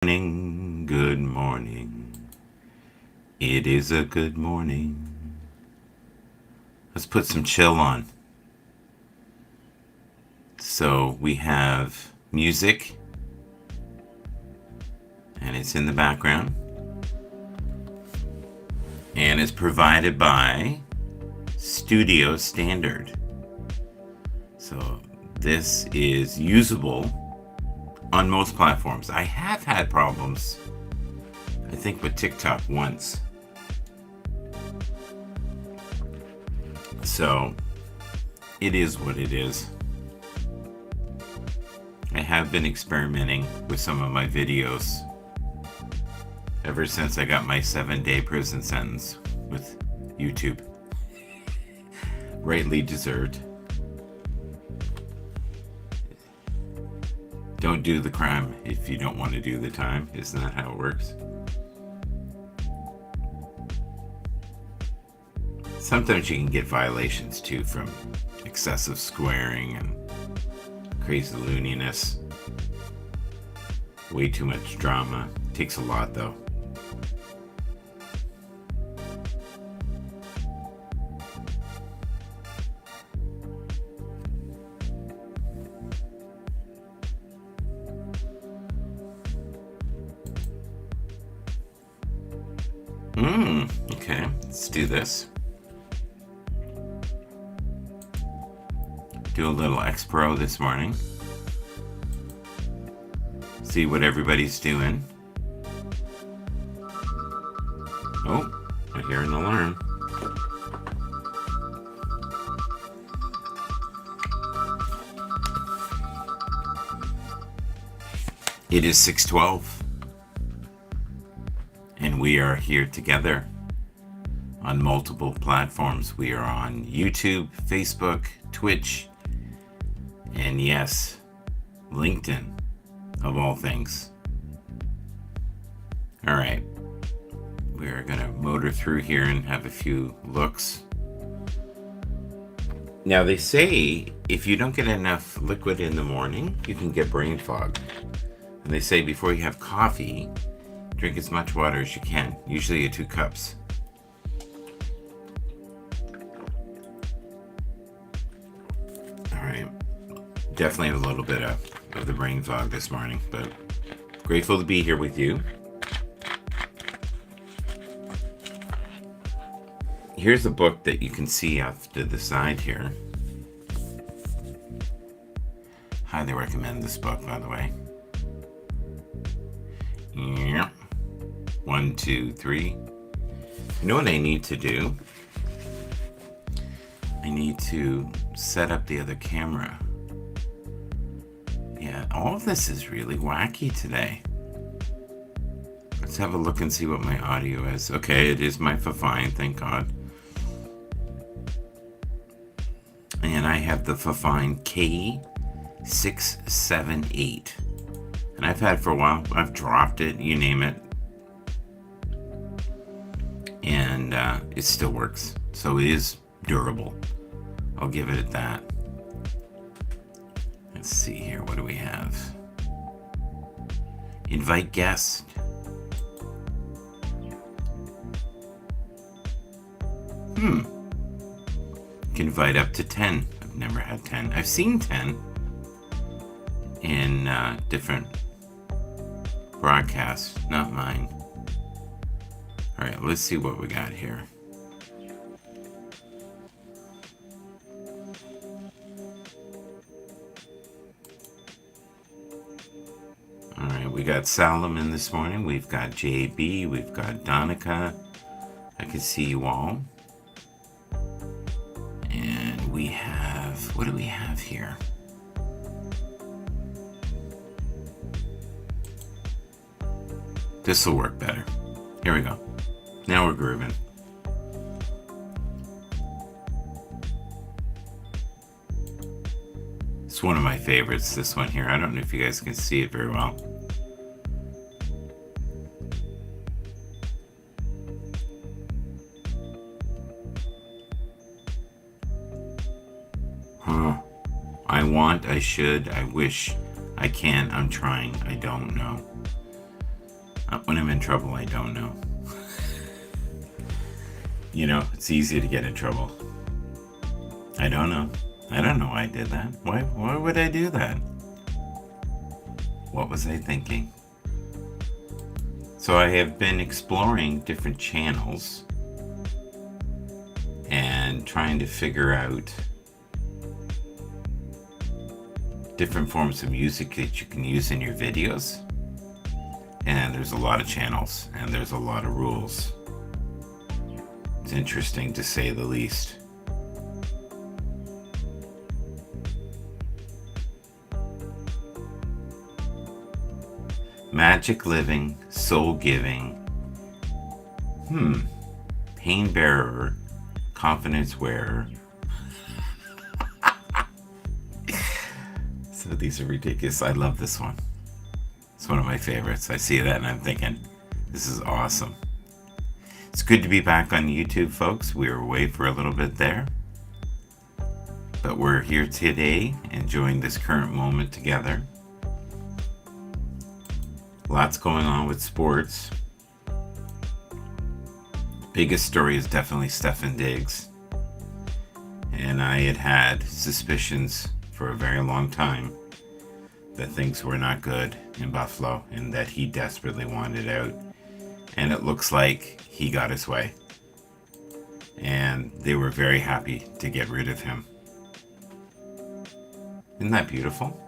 Morning, good morning. It is a good morning. Let's put some chill on. So we have music, and it's in the background, and it's provided by Studio Standard. So this is usable on most platforms. I have had problems, I think, with TikTok once. So it is what it is. I have been experimenting with some of my videos ever since I got my 7-day prison sentence with YouTube. Rightly deserved. Don't do the crime if you don't want to do the time. Isn't that how it works? Sometimes you can get violations too from excessive swearing and crazy looniness. Way too much drama. Takes a lot though. Okay, let's do this. Do a little X Pro this morning. See what everybody's doing. Oh, I hear an alarm. It is 6:12. And we are here together on multiple platforms. We are on YouTube, Facebook, Twitch, and yes, LinkedIn, of all things. All right, we're gonna motor through here and have a few looks. Now they say if you don't get enough liquid in the morning, you can get brain fog. And they say before you have coffee, drink as much water as you can, usually 2 cups. All right, definitely have a little bit of the brain fog this morning, but grateful to be here with you. Here's a book that you can see off to the side here. Highly recommend this book, by the way. Yeah. 1, 2, 3. You know what I need to do? I need to set up the other camera. Yeah, all of this is really wacky today. Let's have a look and see what my audio is. Okay, it is my Fifine, thank God. And I have the Fifine K678. And I've had it for a while. I've dropped it, you name it. And it still works. So it is durable. I'll give it at that. Let's see here. What do we have? Invite guest. You can invite up to 10. I've never had 10. I've seen 10 in different broadcasts, not mine. All right, let's see what we got here. All right, we got Solomon this morning. We've got JB. We've got Donica. I can see you all. And we have, what do we have here? This will work better. Here we go. Now we're grooving. It's one of my favorites, this one here. I don't know if you guys can see it very well. I want, I should, I wish, I can, I'm trying, I don't know. When I'm in trouble, I don't know. You know, it's easy to get in trouble. I don't know. I don't know why I did that. Why would I do that? What was I thinking? So I have been exploring different channels and trying to figure out different forms of music that you can use in your videos. And there's a lot of channels and there's a lot of rules. It's interesting to say the least. Magic living, soul giving, pain bearer, confidence wearer. So these are ridiculous. I love this one. It's one of my favorites. I see that and I'm thinking, this is awesome. It's good to be back on YouTube, folks. We were away for a little bit there, but we're here today enjoying this current moment together. Lots going on with sports. Biggest story is definitely Stefon Diggs. And I had suspicions for a very long time that things were not good in Buffalo and that he desperately wanted out. And it looks like he got his way. And they were very happy to get rid of him. Isn't that beautiful?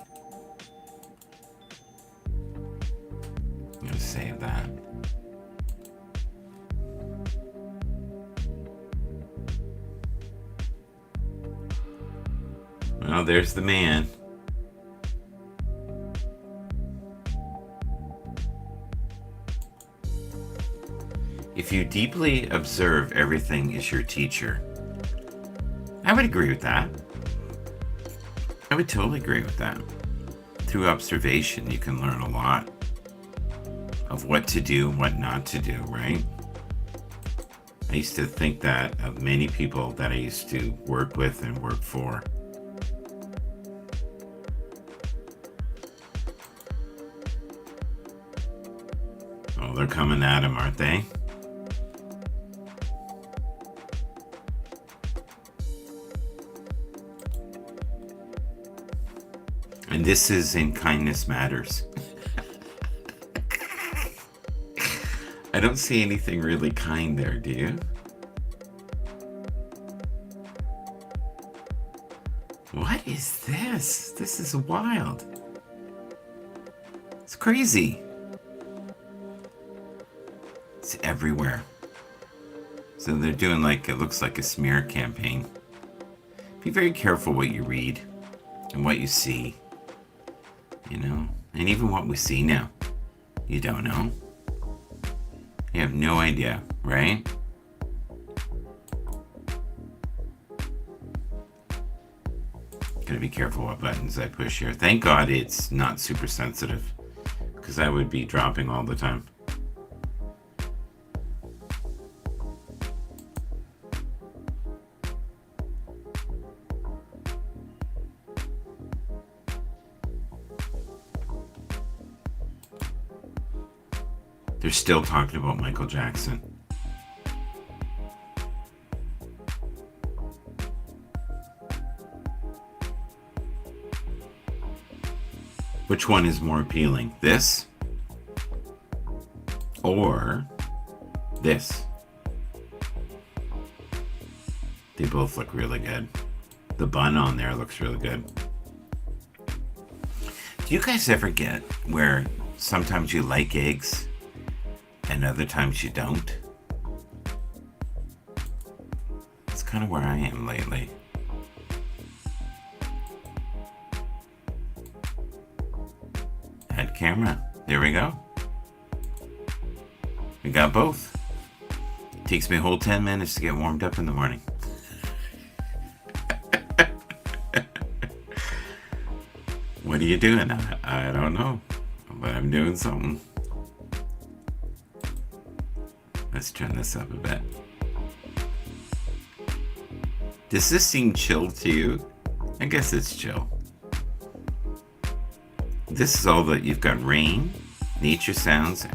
I'm going to save that. Well, there's the man. If you deeply observe, everything is your teacher. I would agree with that. I would totally agree with that. Through observation, you can learn a lot of what to do, what not to do, right? I used to think that of many people that I used to work with and work for. Oh, they're coming at him, aren't they? And this is in Kindness Matters. I don't see anything really kind there, do you? What is this? This is wild. It's crazy. It's everywhere. So they're doing like, it looks like a smear campaign. Be very careful what you read and what you see. You know, and even what we see now, you don't know. You have no idea, right? Gotta be careful what buttons I push here. Thank God it's not super sensitive, because I would be dropping all the time. They're still talking about Michael Jackson. Which one is more appealing? This? Or this? They both look really good. The bun on there looks really good. Do you guys ever get where sometimes you like eggs and other times you don't? That's kind of where I am lately. Add camera. There we go. We got both. It takes me a whole 10 minutes to get warmed up in the morning. What are you doing? I don't know, but I'm doing something. Let's turn this up a bit. Does this seem chill to you? I guess it's chill. This is all that you've got: rain, nature sounds,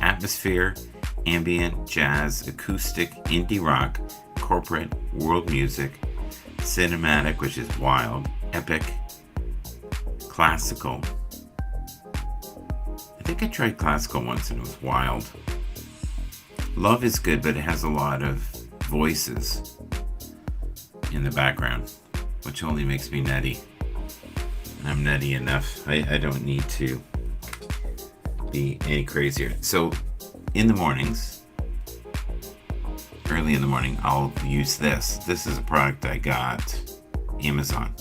atmosphere, ambient, jazz, acoustic, indie rock, corporate, world music, cinematic, which is wild, epic, classical. I think I tried classical once and it was wild. Love is good, but it has a lot of voices in the background, which only makes me nutty. And I'm nutty enough. I don't need to be any crazier. So in the mornings, early in the morning, I'll use this. This is a product I got Amazon.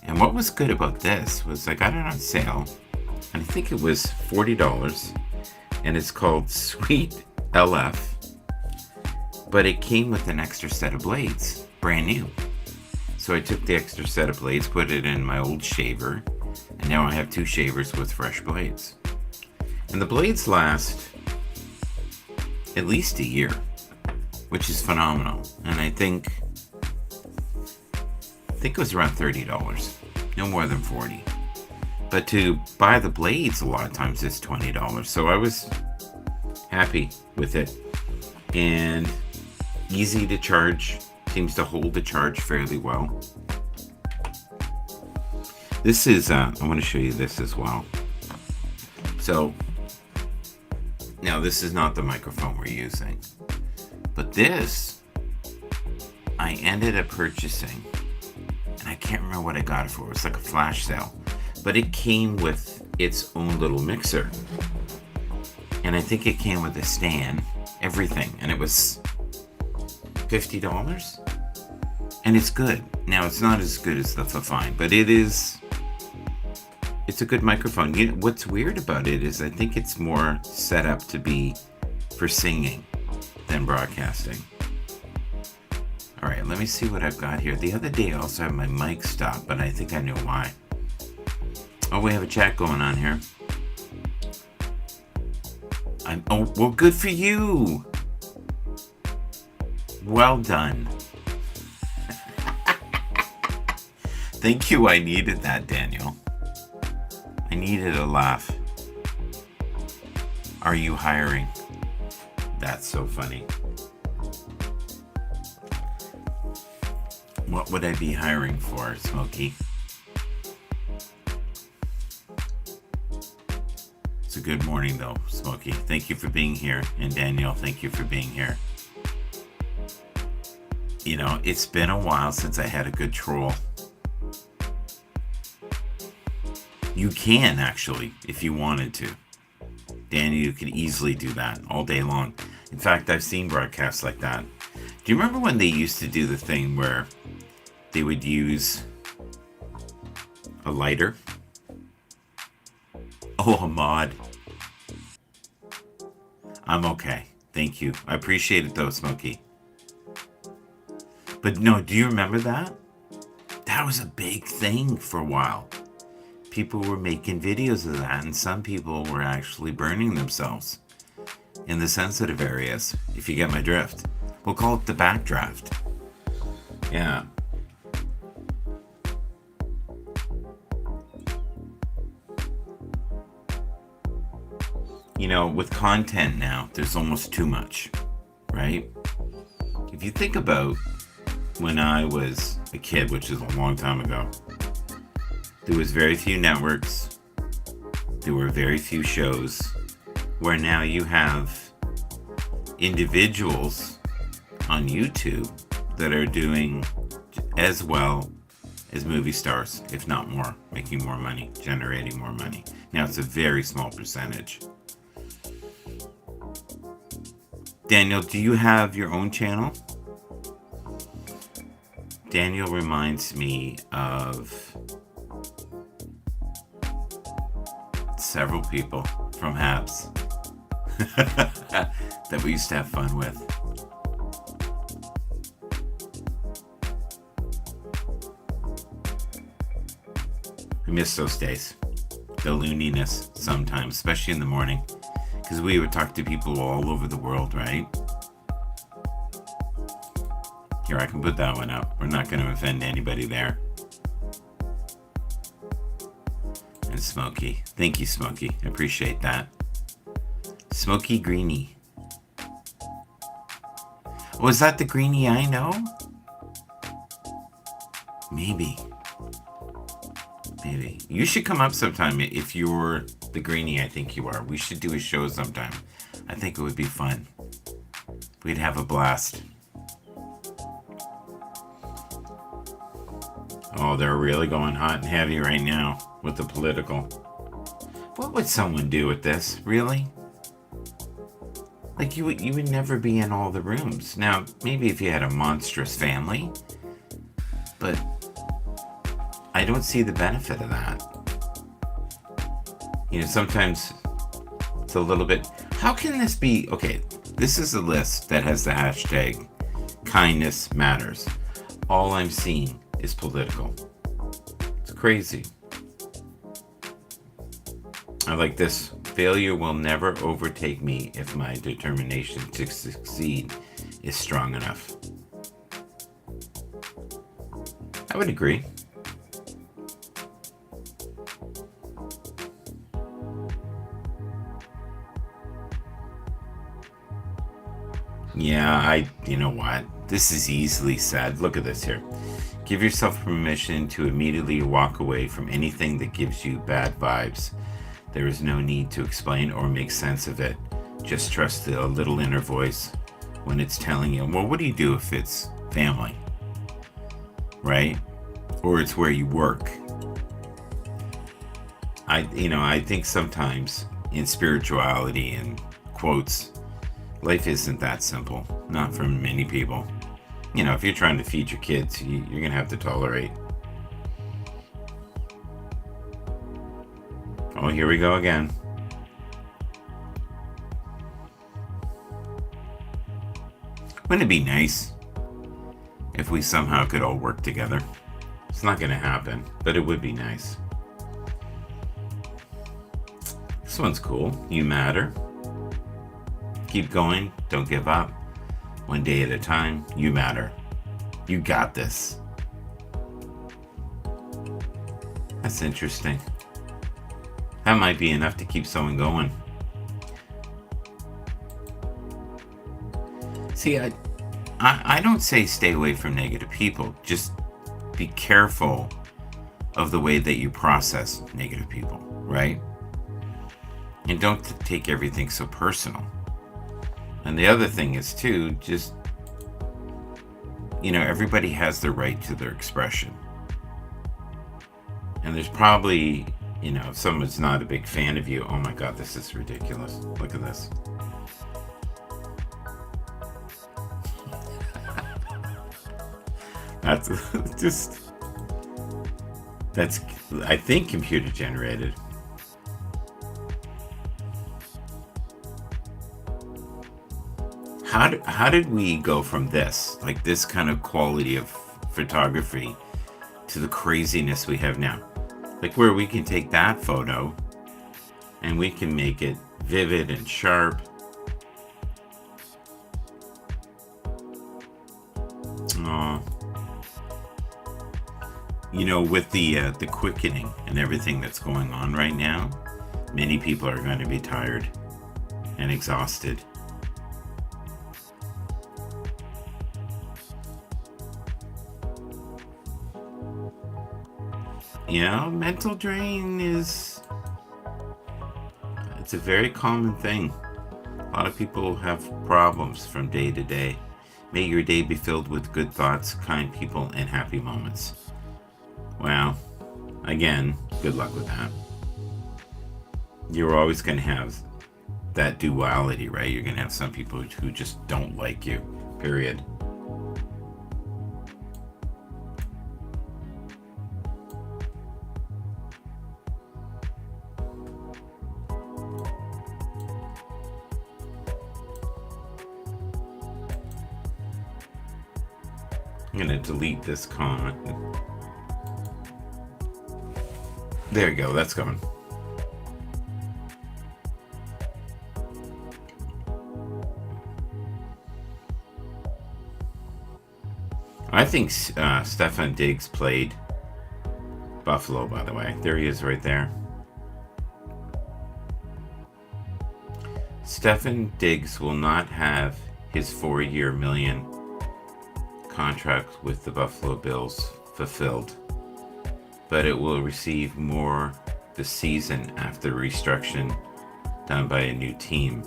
And what was good about this was I got it on sale, and I think it was $40, and it's called Sweet LF, but it came with an extra set of blades, brand new. So I took the extra set of blades, put it in my old shaver, and now I have 2 shavers with fresh blades. And the blades last at least a year, which is phenomenal. And I think it was around $30, no more than $40. But to buy the blades a lot of times it's $20. So I was happy with it. And easy to charge, seems to hold the charge fairly well. This is, I want to show you this as well. So, now this is not the microphone we're using, but this, I ended up purchasing, and I can't remember what I got it for. It was like a flash sale, but it came with its own little mixer. And I think it came with a stand, everything, and it was $50. And it's good. Now, it's not as good as the Fifine, but it's a good microphone. You know, what's weird about it is I think it's more set up to be for singing than broadcasting. All right, let me see what I've got here. The other day I also had my mic stopped, but I think I know why. Oh, we have a chat going on here. Oh, well, good for you. Well done. Thank you. I needed that, Daniel. I needed a laugh. Are you hiring? That's so funny. What would I be hiring for, Smokey? It's a good morning, though, Smokey. Thank you for being here. And Daniel, thank you for being here. You know, it's been a while since I had a good troll. You can, actually, if you wanted to. Daniel, you could easily do that all day long. In fact, I've seen broadcasts like that. Do you remember when they used to do the thing where they would use a lighter? Oh, Ahmad. I'm okay. Thank you. I appreciate it, though, Smokey. But no, do you remember that? That was a big thing for a while. People were making videos of that, and some people were actually burning themselves in the sensitive areas, if you get my drift. We'll call it the backdraft. Yeah. You know, with content now, there's almost too much, right? If you think about when I was a kid, which is a long time ago, there was very few networks, there were very few shows, where now you have individuals on YouTube that are doing as well as movie stars, if not more, making more money, generating more money. Now it's a very small percentage. Daniel, do you have your own channel? Daniel reminds me of several people from Habs that we used to have fun with. I miss those days. The looniness sometimes, especially in the morning, because we would talk to people all over the world, right? Here, I can put that one up. We're not going to offend anybody there. And Smokey. Thank you, Smokey. I appreciate that. Smoky Greenie. Was that the Greenie I know? Maybe. Maybe. You should come up sometime if you're the Greenie I think you are. We should do a show sometime. I think it would be fun. We'd have a blast. Oh, they're really going hot and heavy right now with the political. What would someone do with this? Really? Like you would never be in all the rooms. Now, maybe if you had a monstrous family, but I don't see the benefit of that. You know, sometimes it's a little bit. How can this be? Okay, this is a list that has the hashtag kindness matters. All I'm seeing is political. It's crazy. I like this. Failure will never overtake me if my determination to succeed is strong enough. I would agree. Yeah, you know what? This is easily said. Look at this here. Give yourself permission to immediately walk away from anything that gives you bad vibes. There is no need to explain or make sense of it. Just trust the little inner voice when it's telling you, well, what do you do if it's family? Right? Or it's where you work. I think sometimes in spirituality and quotes, life isn't that simple. Not for many people. You know, if you're trying to feed your kids, you're going to have to tolerate. Oh, here we go again. Wouldn't it be nice if we somehow could all work together? It's not going to happen, but it would be nice. This one's cool. You matter. Keep going. Don't give up. One day at a time. You matter. You got this. That's interesting. That might be enough to keep someone going. See, I don't say stay away from negative people. Just be careful of the way that you process negative people, right? And don't take everything so personal. And the other thing is too, just, everybody has the right to their expression. And there's probably, if someone's not a big fan of you, oh my God, this is ridiculous. Look at this. That's I think computer generated. How did we go from this, like this kind of quality of photography, to the craziness we have now? Like where we can take that photo and we can make it vivid and sharp. With the quickening and everything that's going on right now, many people are going to be tired and exhausted. Mental drain it's a very common thing. A lot of people have problems from day to day. May your day be filled with good thoughts, kind people, and happy moments. Well, again, good luck with that. You're always going to have that duality, right? You're going to have some people who just don't like you, period. I'm going to delete this comment. There you go, that's gone. I think Stefan Diggs played Buffalo, by the way. There he is right there. Stefon Diggs will not have his 4-year million contract with the Buffalo Bills fulfilled, but it will receive more this season after restructuring done by a new team.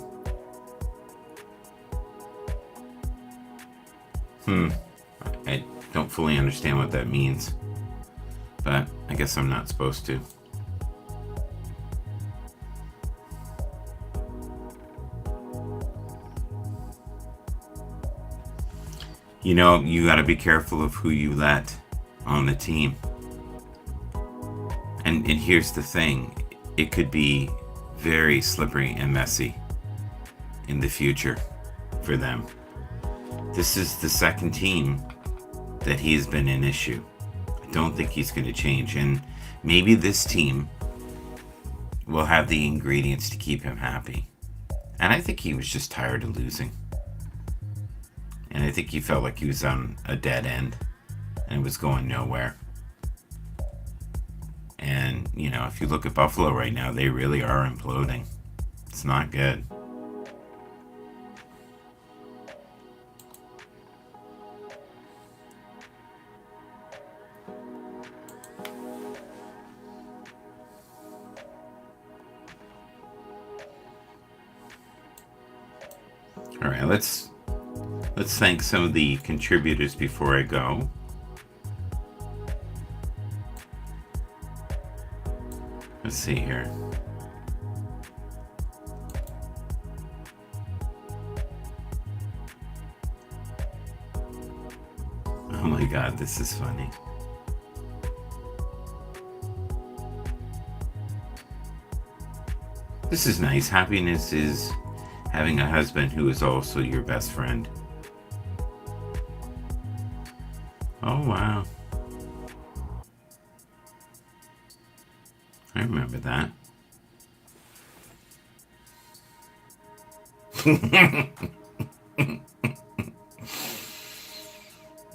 I don't fully understand what that means, but I guess I'm not supposed to. You know, you got to be careful of who you let on the team. And here's the thing, it could be very slippery and messy in the future for them. This is the second team that he has been an issue. I don't think he's going to change. And maybe this team will have the ingredients to keep him happy. And I think he was just tired of losing. And I think he felt like he was on a dead end and was going nowhere. And, you know, if you look at Buffalo right now, they really are imploding. It's not good. All right, let's thank some of the contributors before I go. Let's see here. Oh my God, this is funny. This is nice. Happiness is having a husband who is also your best friend. Oh, wow. I remember that.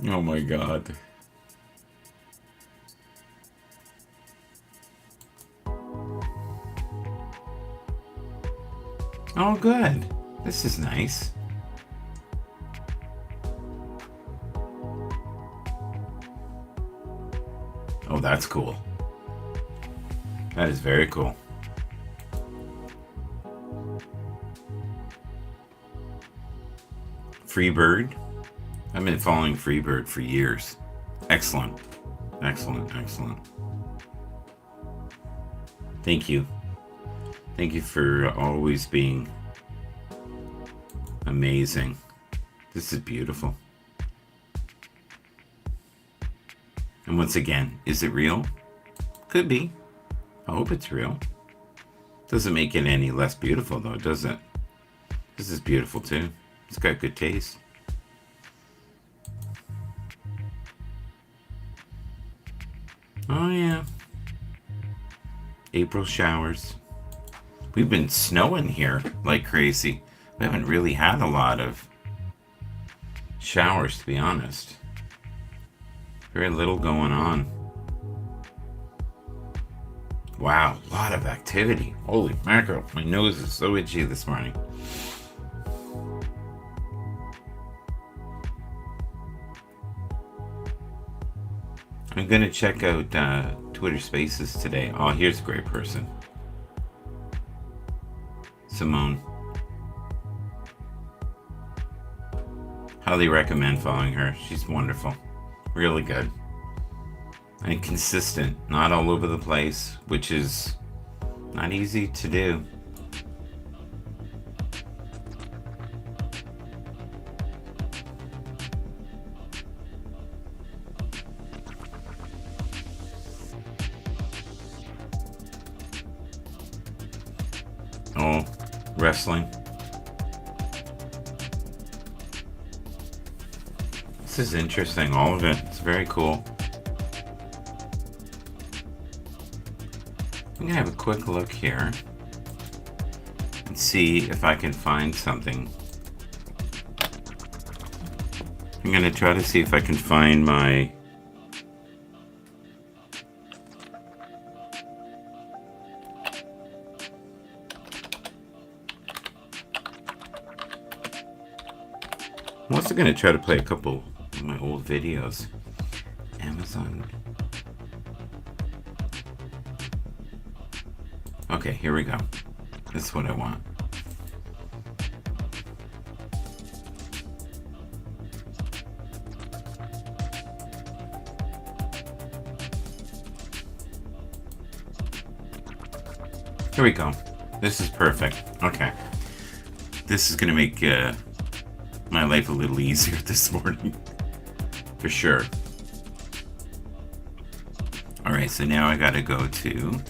Oh my God. Oh, good. This is nice. Oh, that's cool. That is very cool. Freebird. I've been following Freebird for years. Excellent. Excellent. Excellent. Thank you. Thank you for always being amazing. This is beautiful. And once again, is it real? Could be. I hope it's real. Doesn't make it any less beautiful though, does it? This is beautiful too. It's got good taste. Oh yeah. April showers. We've been snowing here like crazy. We haven't really had a lot of showers, to be honest. Very little going on. Wow, a lot of activity. Holy mackerel, my nose is so itchy this morning. I'm going to check out Twitter Spaces today. Oh, here's a great person. Simone. Highly recommend following her. She's wonderful. Really good. And consistent. Not all over the place, which is not easy to do. Oh, wrestling. This is interesting, all of it. It's very cool. I'm gonna have a quick look here and see if I can find something. I'm gonna try to see if I can find my I'm also going to try to play a couple of my old videos. Amazon. Okay, here we go. This is what I want. Here we go. This is perfect. Okay. This is going to make my life a little easier this morning. For sure. Alright, so now I got to go to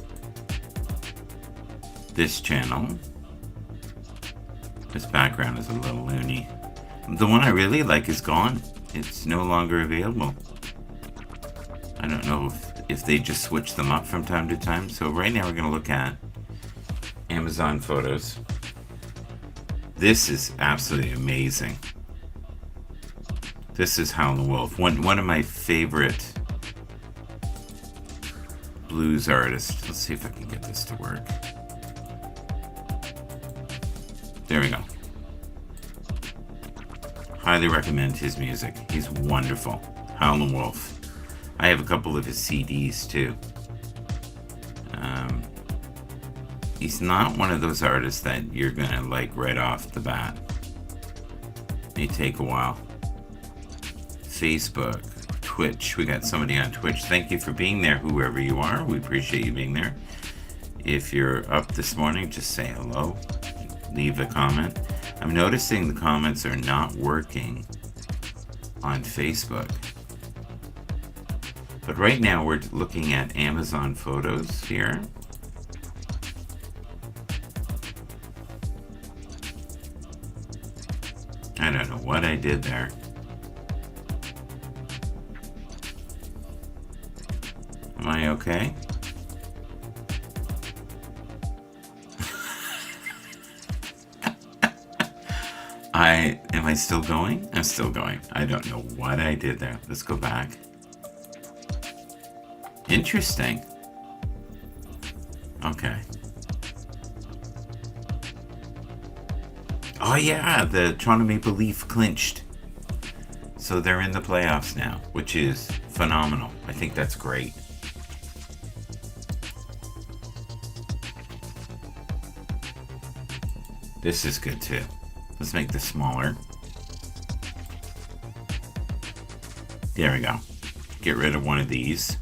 this channel. This background is a little loony. The one I really like is gone. It's no longer available. I don't know if they just switch them up from time to time. So right now we're going to look at Amazon photos. This is absolutely amazing. This is Howlin' Wolf, one of my favorite blues artists. Let's see if I can get this to work. There we go. Highly recommend his music. He's wonderful. Howlin' Wolf. I have a couple of his CDs too. He's not one of those artists that you're gonna like right off the bat. May take a while. Facebook, Twitch. We got somebody on Twitch. Thank you for being there, whoever you are. We appreciate you being there. If you're up this morning, just say hello. Leave a comment. I'm noticing the comments are not working on Facebook. But right now we're looking at Amazon photos here. I don't know what I did there. Am I okay? Am I still going? I'm still going. I don't know what I did there. Let's go back. Interesting. Okay. Oh yeah, the Toronto Maple Leaf clinched. So they're in the playoffs now, which is phenomenal. I think that's great. This is good too. Let's make this smaller. There we go. Get rid of one of these.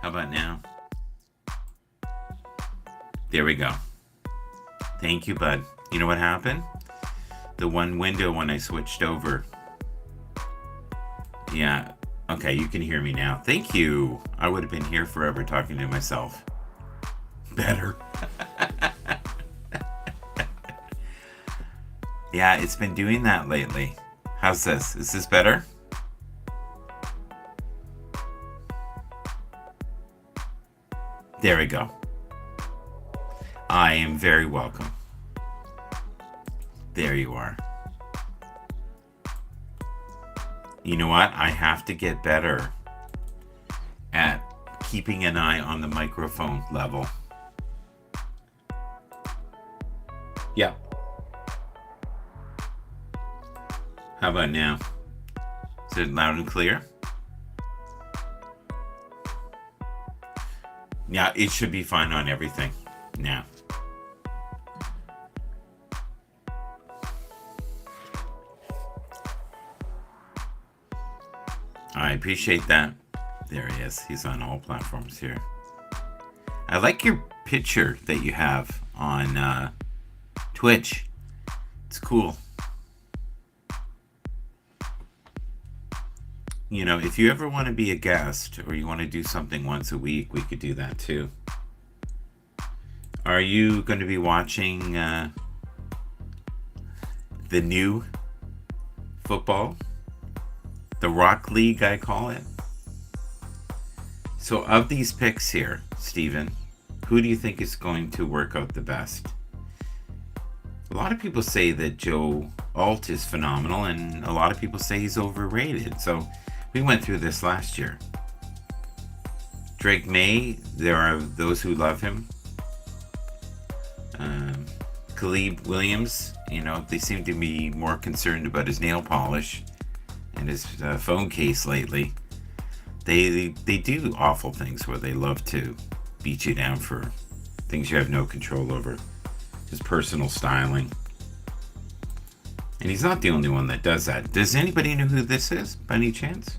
How about now? There we go. Thank you, bud. You know what happened? The one window when I switched over. Yeah. Okay, you can hear me now. Thank you. I would have been here forever talking to myself. Better. Yeah, it's been doing that lately. How's this? Is this better? There we go. I am very welcome. There you are. You know what? I have to get better at keeping an eye on the microphone level. Yeah. How about now? Is it loud and clear? Yeah, it should be fine on everything now. I appreciate that. There he is. He's on all platforms here. I like your picture that you have on Twitch. It's cool. You know, if you ever want to be a guest or you want to do something once a week, we could do that too. Are you going to be watching the new football? The Rock League, I call it. So of these picks here, Steven, who do you think is going to work out the best? A lot of people say that Joe Alt is phenomenal, and a lot of people say he's overrated. So we went through this last year. Drake May, there are those who love him. Caleb Williams, you know, they seem to be more concerned about his nail polish and his phone case lately. They do awful things where they love to beat you down for things you have no control over. His personal styling. And he's not the only one that does that. Does anybody know who this is, by any chance?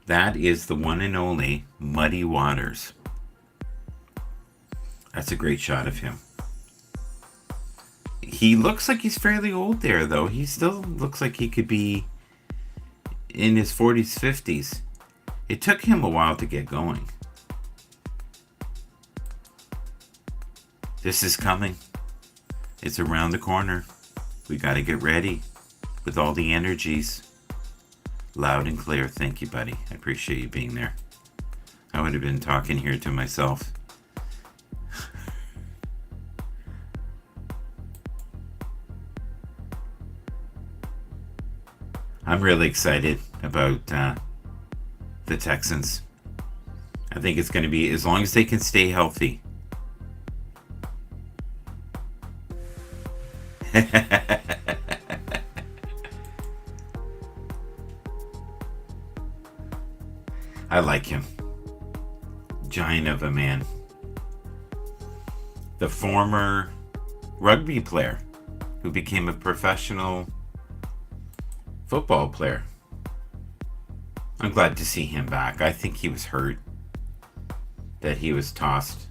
That is the one and only Muddy Waters. That's a great shot of him. He looks like he's fairly old there, though. He still looks like he could be in his 40s, 50s. It took him a while to get going. This is coming. It's around the corner. We got to get ready with all the energies. Loud and clear. Thank you, buddy. I appreciate you being there. I would have been talking here to myself. I'm really excited about the Texans. I think it's going to be, as long as they can stay healthy. I like him. Giant of a man. The former rugby player who became a professional football player. I'm glad to see him back. I think he was hurt, that he was tossed.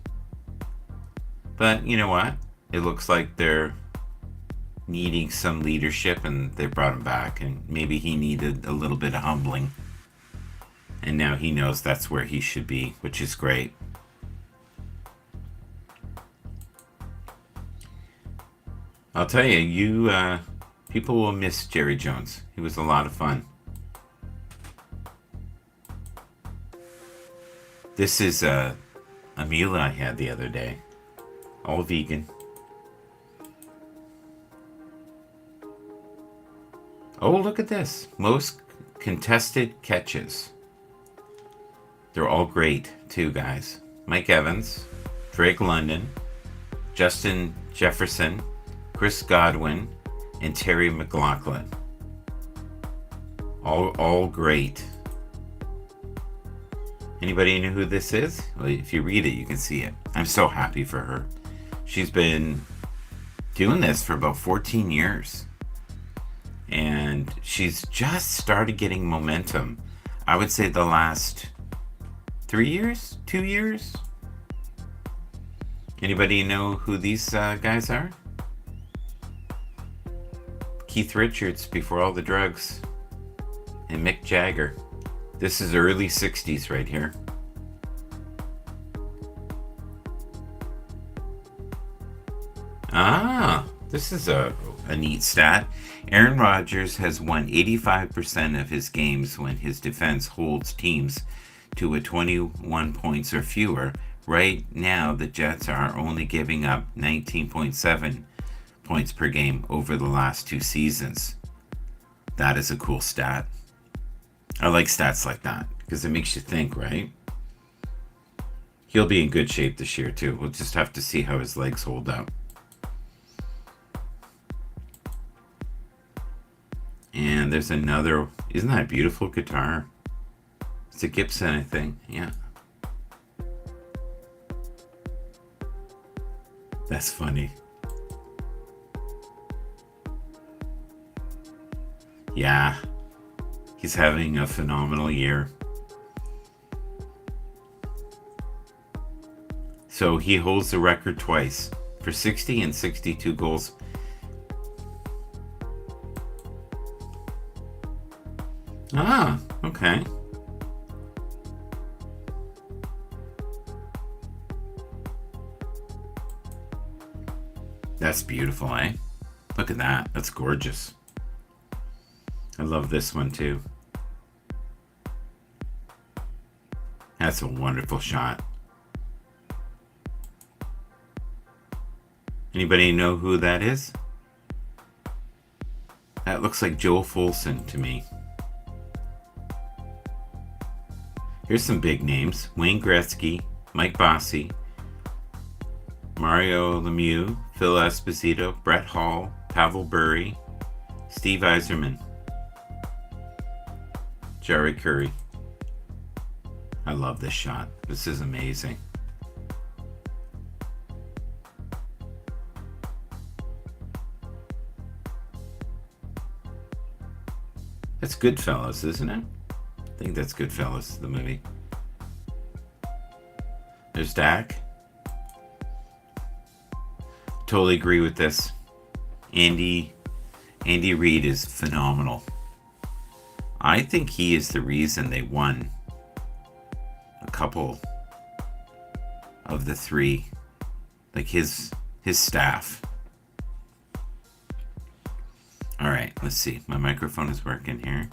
But you know what? It looks like they're needing some leadership and they brought him back, and maybe he needed a little bit of humbling. And now he knows that's where he should be, which is great. I'll tell you, people will miss Jerry Jones. He was a lot of fun. This is a meal I had the other day. All vegan. Oh, look at this. Most contested catches. They're all great, too, guys. Mike Evans, Drake London, Justin Jefferson, Chris Godwin, and Terry McLaughlin. All great. Anybody know who this is? Well, if you read it, you can see it. I'm so happy for her. She's been doing this for about 14 years. And she's just started getting momentum I would say the last 3 years, 2 years. Anybody know who these guys are? Keith Richards before all the drugs, and Mick Jagger. This is early 60s right here. Ah, this is a neat stat. Aaron Rodgers has won 85% of his games when his defense holds teams to a 21 points or fewer. Right now, the Jets are only giving up 19.7 points per game over the last 2 seasons. That is a cool stat. I like stats like that because it makes you think, right? He'll be in good shape this year too. We'll just have to see how his legs hold up. And there's another, isn't that a beautiful guitar? It's a Gibson, I think. Yeah. That's funny. Yeah. He's having a phenomenal year. So he holds the record twice for 60 and 62 goals. Ah, okay. That's beautiful, eh? Look at that. That's gorgeous. I love this one too. That's a wonderful shot. Anybody know who that is? That looks like Joel Folson to me. Here's some big names. Wayne Gretzky, Mike Bossy, Mario Lemieux, Phil Esposito, Brett Hall, Pavel Bure, Steve Yzerman, Jerry Curry. I love this shot. This is amazing. That's Goodfellas, isn't it? I think that's Goodfellas, the movie. There's Dak. Totally agree with this. Andy Reid is phenomenal. I think he is the reason they won a couple of the 3. Like his staff. All right, let's see. My microphone is working here.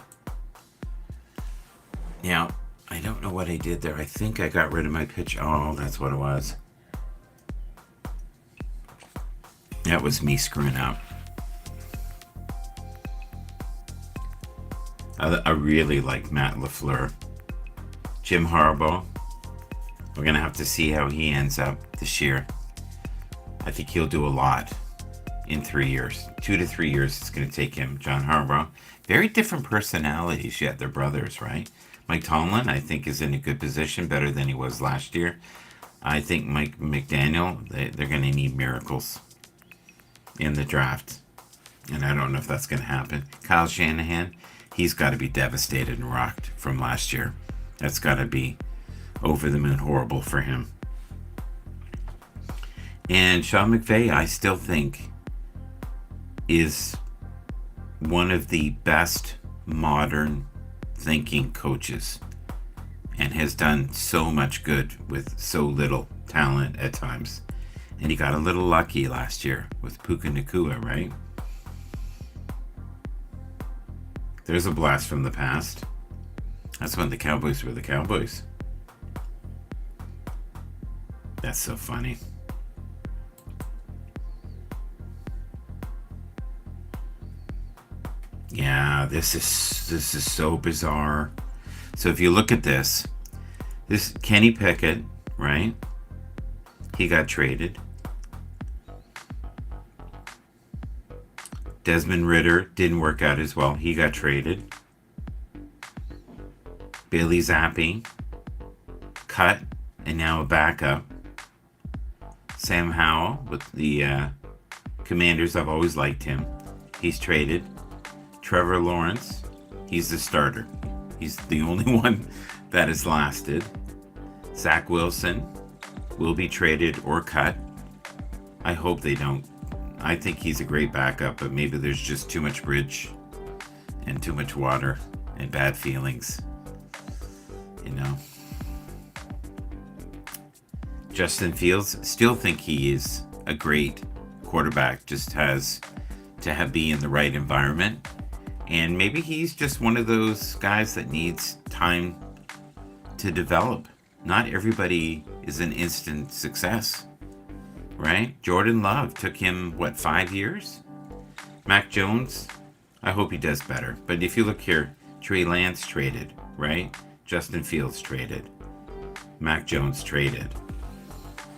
Now, I don't know what I did there. I think I got rid of my pitch. Oh, that's what it was. That was me screwing up. I really like Matt LaFleur. Jim Harbaugh. We're going to have to see how he ends up this year. I think he'll do a lot in 3 years. 2 to 3 years it's going to take him. John Harbaugh. Very different personalities, yet they're brothers, right? Mike Tomlin, I think, is in a good position, better than he was last year. I think Mike McDaniel, they're going to need miracles in the draft. And I don't know if that's going to happen. Kyle Shanahan, he's got to be devastated and rocked from last year. That's got to be over the moon horrible for him. And Sean McVay, I still think, is one of the best modern thinking coaches and has done so much good with so little talent at times. And he got a little lucky last year with Puka Nacua, right? There's a blast from the past. That's when the Cowboys were the Cowboys. That's so funny. Yeah, this is so bizarre. So if you look at this Kenny Pickett, right? He got traded. Desmond Ridder didn't work out as well. He got traded. Bailey Zappi cut and now a backup. Sam Howell with the Commanders. I've always liked him. He's traded. Trevor Lawrence, he's the starter. He's the only one that has lasted. Zach Wilson will be traded or cut. I hope they don't. I think he's a great backup, but maybe there's just too much bridge and too much water and bad feelings. You know. Justin Fields, still think he is a great quarterback, just has to be in the right environment. And maybe he's just one of those guys that needs time to develop. Not everybody is an instant success, right? Jordan Love took him, 5 years? Mac Jones, I hope he does better. But if you look here, Trey Lance traded, right? Justin Fields traded. Mac Jones traded.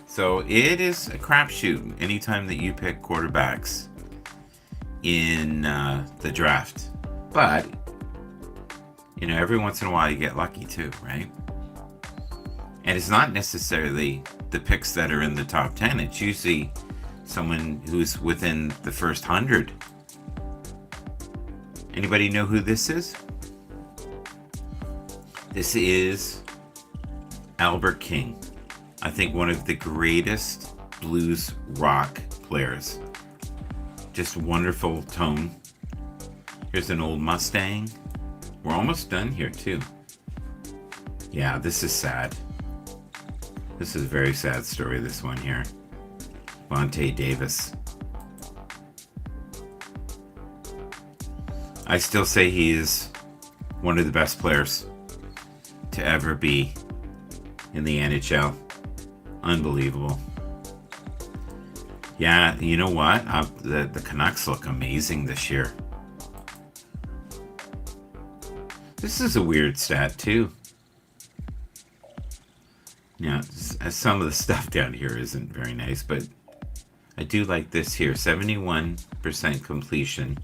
So it is a crapshoot anytime that you pick quarterbacks in the draft. But, every once in a while you get lucky too, right? And it's not necessarily the picks that are in the top 10. It's usually someone who's within the first 100. Anybody know who this is? This is Albert King. I think one of the greatest blues rock players. Just wonderful tone. Here's an old Mustang. We're almost done here too. Yeah, this is sad. This is a very sad story, this one here. Vontae Davis. I still say he is one of the best players to ever be in the NHL. Unbelievable. Yeah, you know what? The Canucks look amazing this year. This is a weird stat too. Yeah, some of the stuff down here isn't very nice, but I do like this here. 71% completion,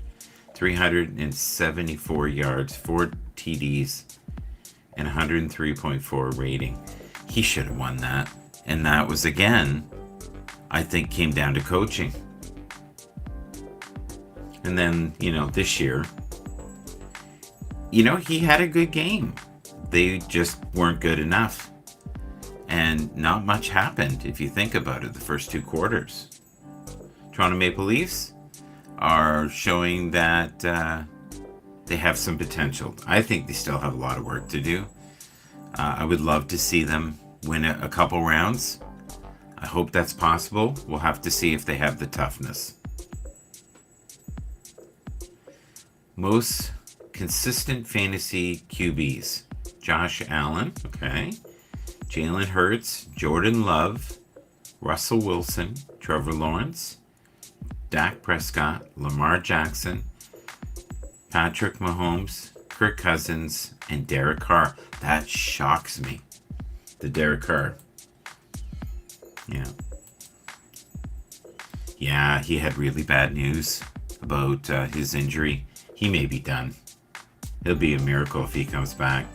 374 yards, 4 TDs, and 103.4 rating. He should have won that. And that was, again, I think came down to coaching. And then, this year, he had a good game. They just weren't good enough. And not much happened, if you think about it, the first 2 quarters. Toronto Maple Leafs are showing that they have some potential. I think they still have a lot of work to do. I would love to see them win a couple rounds. I hope that's possible. We'll have to see if they have the toughness. Most consistent fantasy QBs. Josh Allen, okay. Jalen Hurts, Jordan Love, Russell Wilson, Trevor Lawrence, Dak Prescott, Lamar Jackson, Patrick Mahomes, Kirk Cousins, and Derek Carr. That shocks me. The Derek Carr. Yeah, he had really bad news about his injury. He may be done. It'll be a miracle if he comes back.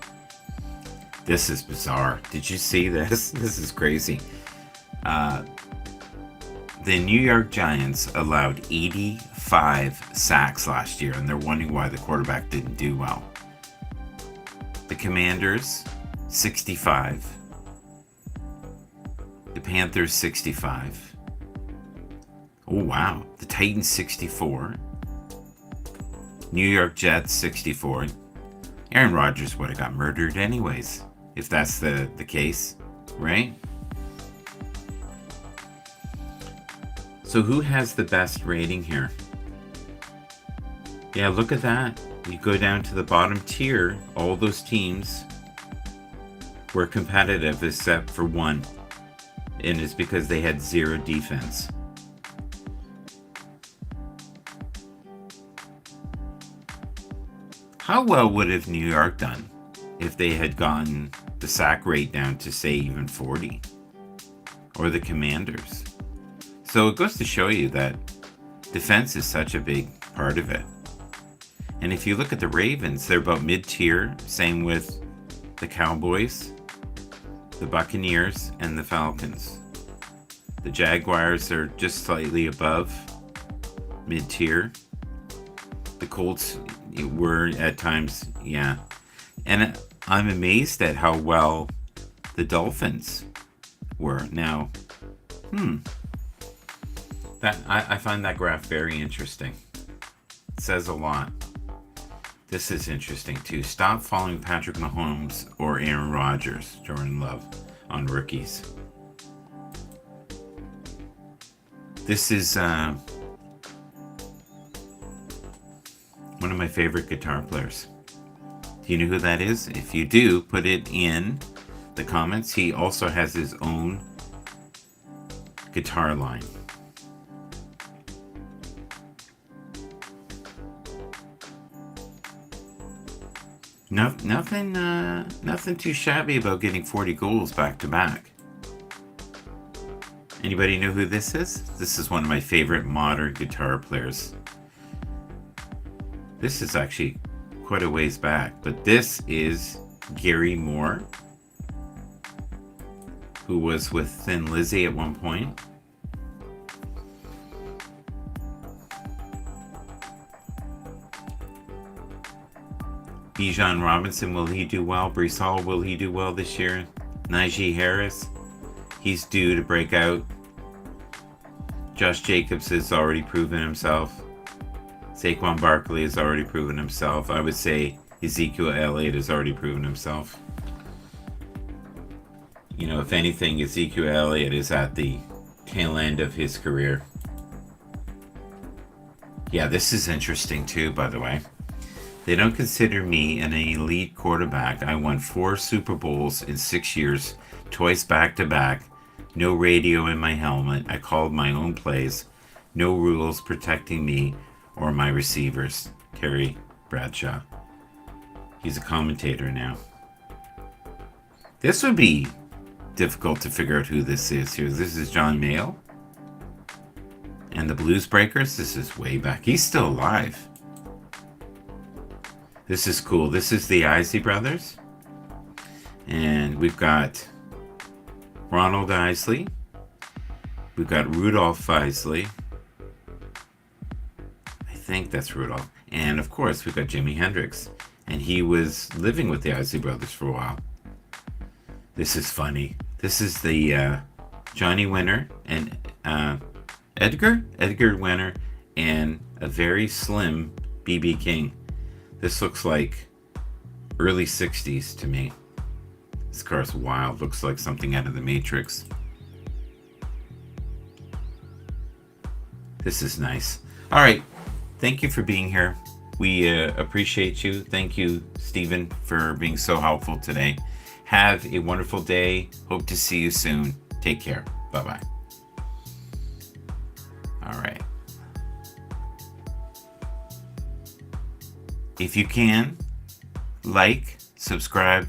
This is bizarre. Did you see this? This is crazy. The New York Giants allowed 85 sacks last year, and they're wondering why the quarterback didn't do well. The Commanders, 65. The Panthers, 65. Oh, wow. The Titans, 64. New York Jets, 64. Aaron Rodgers would have got murdered anyways, if that's the case, right? So who has the best rating here? Yeah, look at that. You go down to the bottom tier, all those teams were competitive except for one. And it's because they had 0 defense. How well would have New York done if they had gotten the sack rate down to, say, even 40? Or the Commanders? So it goes to show you that defense is such a big part of it. And if you look at the Ravens, they're about mid-tier. Same with the Cowboys, the Buccaneers, and the Falcons. The Jaguars are just slightly above mid-tier. The Colts were at times, And I'm amazed at how well the Dolphins were. Now, that I find that graph very interesting. It says a lot. This is interesting too. Stop following Patrick Mahomes or Aaron Rodgers, Jordan Love, on rookies. This is one of my favorite guitar players. Do you know who that is? If you do, put it in the comments. He also has his own guitar line. Nothing too shabby about getting 40 goals back to back. Anybody know who this is? This is one of my favorite modern guitar players. This is actually quite a ways back, but this is Gary Moore, who was with Thin Lizzy at one point. Bijan Robinson, will he do well? Breece Hall, will he do well this year? Najee Harris, he's due to break out. Josh Jacobs has already proven himself. Saquon Barkley has already proven himself. I would say Ezekiel Elliott has already proven himself. You know, if anything, Ezekiel Elliott is at the tail end of his career. Yeah, this is interesting too, by the way. They don't consider me an elite quarterback. I won 4 Super Bowls in 6 years, twice back to back. No radio in my helmet. I called my own plays. No rules protecting me or my receivers. Terry Bradshaw. He's a commentator now. This would be difficult to figure out who this is here. This is John Mayall. And the Blues Breakers. This is way back. He's still alive. This is cool. This is the Isley Brothers. And we've got Ronald Isley. We've got Rudolph Isley. I think that's Rudolph. And of course, we've got Jimi Hendrix. And he was living with the Isley Brothers for a while. This is funny. This is the Johnny Winter and Edgar Winter and a very slim B.B. King. This looks like early 60s to me. This car's wild. Looks like something out of the Matrix. This is nice. All right. Thank you for being here. We appreciate you. Thank you, Stephen, for being so helpful today. Have a wonderful day. Hope to see you soon. Take care. Bye-bye. All right. If you can, like, subscribe,